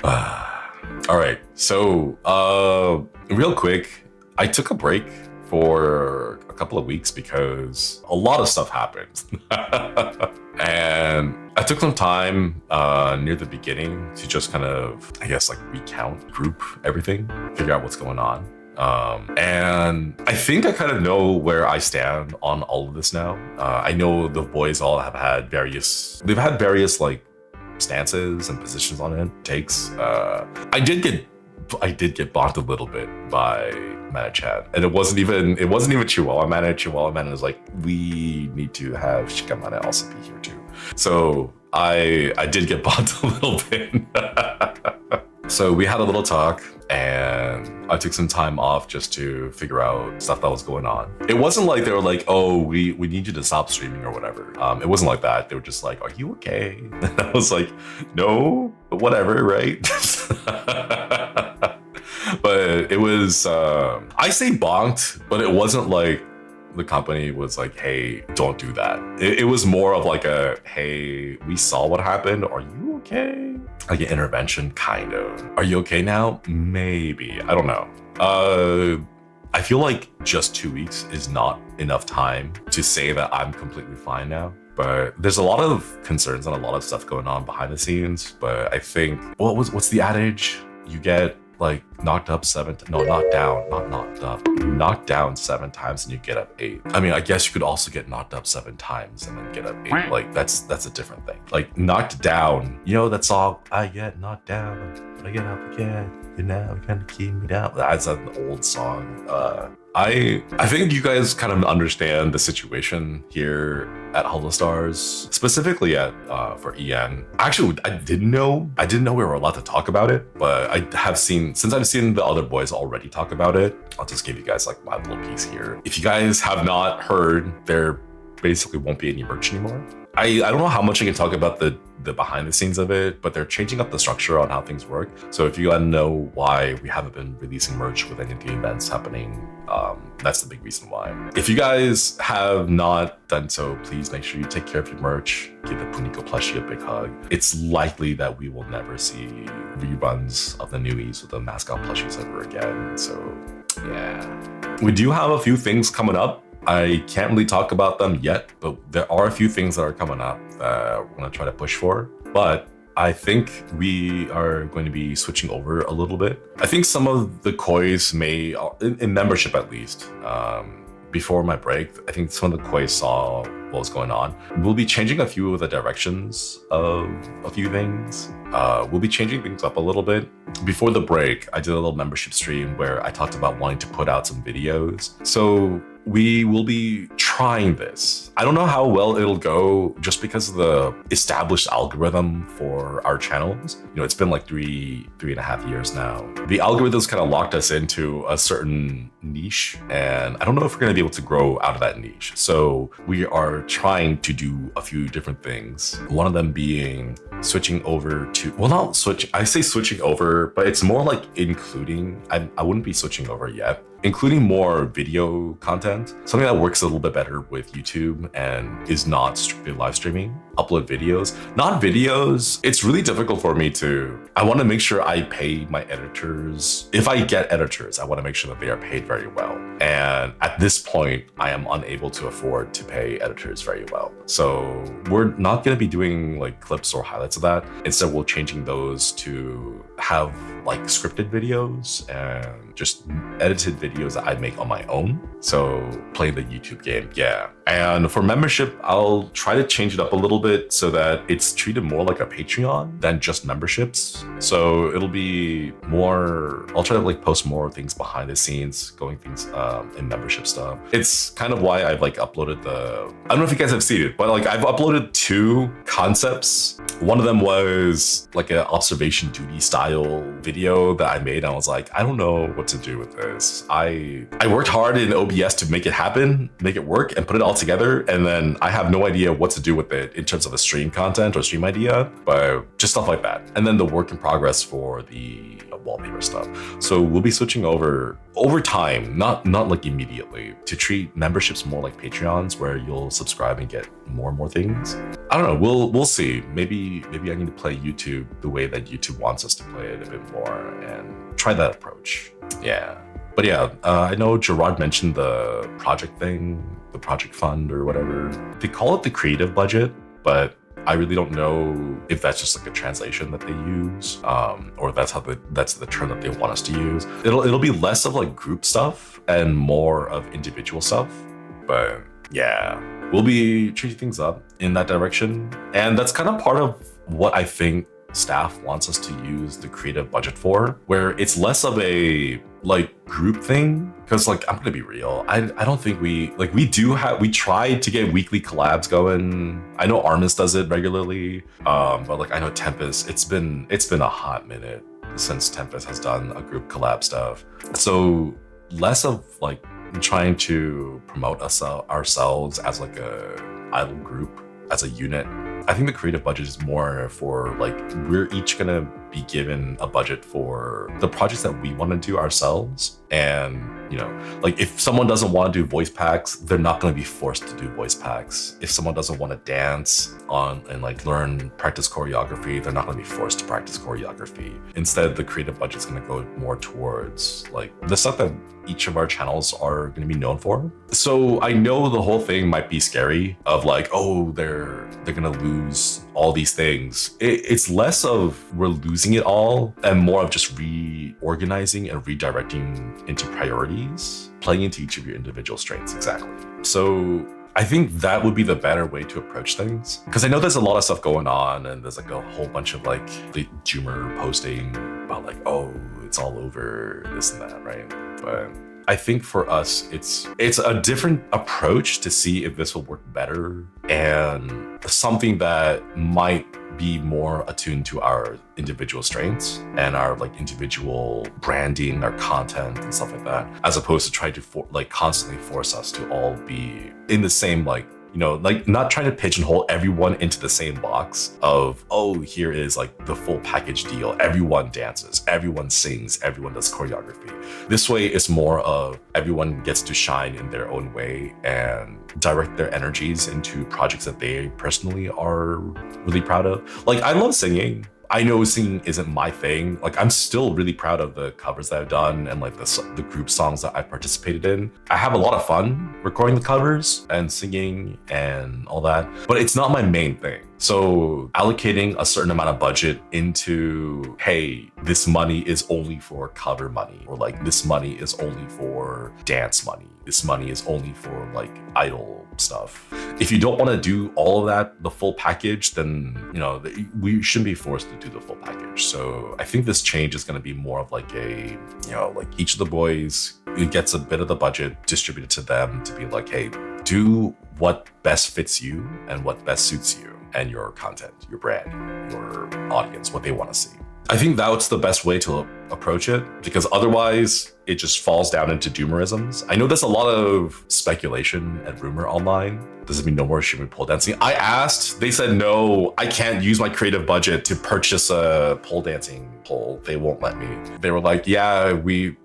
All right, so real quick, I took a break for a couple of weeks because a lot of stuff happened. And I took some time near the beginning to just kind of, I guess, like recount, group everything, figure out what's going on. And I think I kind of know where I stand on all of this now. I know the boys all have had various like stances and positions on it, takes. I did get bonked a little bit by Mana-chan, and it wasn't even Chihuahua Man. Chihuahua Man is like, we need to have Shikamane also be here too. So I did get bonked a little bit. So we had a little talk, and I took some time off just to figure out stuff that was going on. It wasn't like they were like, oh, we need you to stop streaming or whatever. It wasn't like that. They were just like, are you okay? And I was like, no, but whatever, right? But it was, I say bonked, but it wasn't like the company was like, hey, don't do that. It was more of like a, hey, we saw what happened. Are you okay? Like an intervention, kind of. Are you okay now? Maybe. I don't know. I feel like just 2 weeks is not enough time to say that I'm completely fine now. But there's a lot of concerns and a lot of stuff going on behind the scenes. But I think, what's the adage? You get like knocked down 7 times and you get up 8. I mean, I guess you could also get knocked up 7 times and then get up 8. Like that's a different thing. Like knocked down, you know that song, I get knocked down, but I get up again. You're now gonna keep me down. That's an old song. I think you guys kind of understand the situation here at Holostars, specifically at for EN. Actually, I didn't know we were allowed to talk about it, but since I've seen the other boys already talk about it, I'll just give you guys like my little piece here. If you guys have not heard, there basically won't be any merch anymore. I don't know how much I can talk about the behind the scenes of it, but they're changing up the structure on how things work. So if you want to know why we haven't been releasing merch with any of the events happening, that's the big reason why. If you guys have not done so, please make sure you take care of your merch. Give the Puniko plushie a big hug. It's likely that we will never see reruns of the newies with the mascot plushies ever again. So yeah, we do have a few things coming up. I can't really talk about them yet, but there are a few things that are coming up that we're going to try to push for. But I think we are going to be switching over a little bit. I think some of the kois may, in membership at least, before my break, I think some of the kois saw what was going on. We'll be changing a few of the directions of a few things. We'll be changing things up a little bit. Before the break, I did a little membership stream where I talked about wanting to put out some videos. So we will be trying this. I don't know how well it'll go just because of the established algorithm for our channels. You know, it's been like three and a half years now. The algorithms kind of locked us into a certain niche, and I don't know if we're going to be able to grow out of that niche. So we are trying to do a few different things. One of them being switching over to, well, not switch, I say switching over, but it's more like including, I wouldn't be switching over yet, including more video content, something that works a little bit better with YouTube and is not strictly live streaming. Upload videos, not videos. It's really difficult for me I want to make sure I pay my editors. If I get editors, I want to make sure that they are paid very well. And at this point, I am unable to afford to pay editors very well. So we're not going to be doing like clips or highlights of that. Instead, we're changing those to have like scripted videos and just edited videos that I make on my own. So playing the YouTube game, yeah. And for membership, I'll try to change it up a little bit so that it's treated more like a Patreon than just memberships. So it'll be more, I'll try to like post more things behind the scenes, going things in membership stuff. It's kind of why I've like uploaded I don't know if you guys have seen it, but like I've uploaded 2 concepts. One of them was like an observation duty style video that I made. And I was like, I don't know what to do with this. I worked hard in OBS to make it happen, make it work, and put it all together. And then I have no idea what to do with it in terms of a stream content or stream idea, but just stuff like that. And then the work in progress for the wallpaper stuff. So we'll be switching over time, not like immediately, to treat memberships more like Patreons, where you'll subscribe and get more and more things. I don't know. We'll see. Maybe I need to play YouTube the way that YouTube wants us to play it a bit more and try that approach. Yeah. But yeah, I know Gerard mentioned the project thing, the project fund or whatever. They call it the creative budget, but I really don't know if that's just like a translation that they use, or that's the term that they want us to use. It'll be less of like group stuff and more of individual stuff. But yeah, we'll be changing things up in that direction. And that's kind of part of what I think staff wants us to use the creative budget for, where it's less of a like group thing. Because like, I'm gonna be real, I don't think we tried to get weekly collabs going. I know Armis does it regularly, but like I know Tempest, it's been a hot minute since Tempest has done a group collab stuff. So less of like trying to promote ourselves as like a idol group, as a unit. I think the creative budget is more for like, we're each gonna be given a budget for the projects that we want to do ourselves. And, you know, like if someone doesn't want to do voice packs, they're not going to be forced to do voice packs. If someone doesn't want to dance on and like practice choreography, they're not going to be forced to practice choreography. Instead, the creative budget is going to go more towards like the stuff that each of our channels are going to be known for. So I know the whole thing might be scary of like, oh, they're going to lose all these things. It's less of we're losing it all and more of just reorganizing and redirecting into priorities, playing into each of your individual strengths. Exactly. So I think that would be the better way to approach things. Because I know there's a lot of stuff going on and there's like a whole bunch of like the Joomer posting about like, oh, it's all over, this and that, right? But I think for us, it's a different approach to see if this will work better and something that might be more attuned to our individual strengths and our like individual branding, our content and stuff like that, as opposed to trying to constantly force us to all be in the same like, you know, like not trying to pigeonhole everyone into the same box of, oh, here is like the full package deal. Everyone dances, everyone sings, everyone does choreography. This way it's more of everyone gets to shine in their own way and direct their energies into projects that they personally are really proud of. Like I love singing. I know singing isn't my thing. Like I'm still really proud of the covers that I've done and like the group songs that I participated in. I have a lot of fun recording the covers and singing and all that, but it's not my main thing. So allocating a certain amount of budget into, hey, this money is only for cover money, or like this money is only for dance money. This money is only for like idol stuff. If you don't want to do all of that, the full package, then, you know, we shouldn't be forced to do the full package. So I think this change is going to be more of like a, you know, like each of the boys gets a bit of the budget distributed to them to be like, hey, do what best fits you and what best suits you and your content, your brand, your audience, what they want to see. I think that's the best way to approach it, because otherwise it just falls down into doomerisms. I know there's a lot of speculation and rumor online. Does it mean no more Shinri pole dancing? I asked, they said no, I can't use my creative budget to purchase a pole dancing pole. They won't let me. They were like, yeah, we...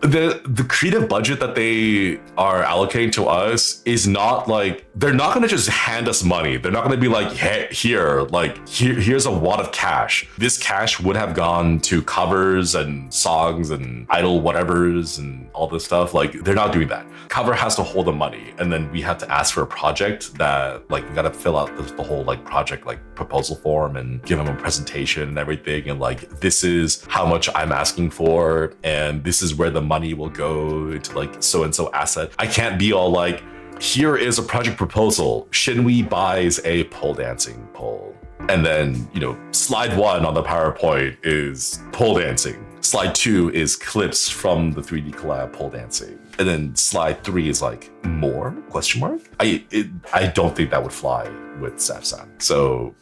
The creative budget that they are allocating to us is not like, they're not going to just hand us money. They're not going to be like, hey, here's a wad of cash. This cash would have gone to covers and songs and idol whatevers and all this stuff. Like, they're not doing that. Cover has to hold the money, and then we have to ask for a project that like we got to fill out the whole like project like proposal form and give them a presentation and everything, and like, this is how much I'm asking for, and this is where the money will go into like so-and-so asset. I can't be all like, here is a project proposal. Shinri buys a pole dancing pole. And then, you know, slide 1 on the PowerPoint is pole dancing. Slide 2 is clips from the 3D collab pole dancing. And then slide 3 is like, more? Question mark? I don't think that would fly with Zatsudan. So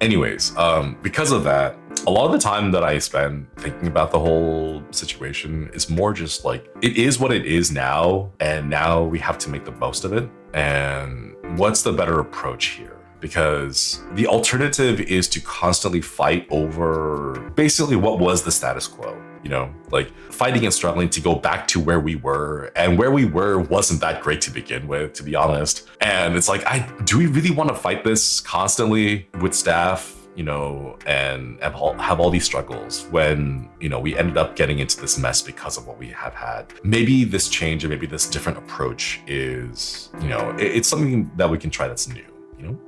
anyways, because of that, a lot of the time that I spend thinking about the whole situation is more just like, it is what it is now, and now we have to make the most of it. And what's the better approach here? Because the alternative is to constantly fight over basically what was the status quo. You know, like fighting and struggling to go back to where we were, and where we were wasn't that great to begin with, to be honest. And it's like, do we really want to fight this constantly with staff, you know, and have all these struggles when, you know, we ended up getting into this mess because of what we have had? Maybe this change, or maybe this different approach is, you know, it's something that we can try that's new, you know?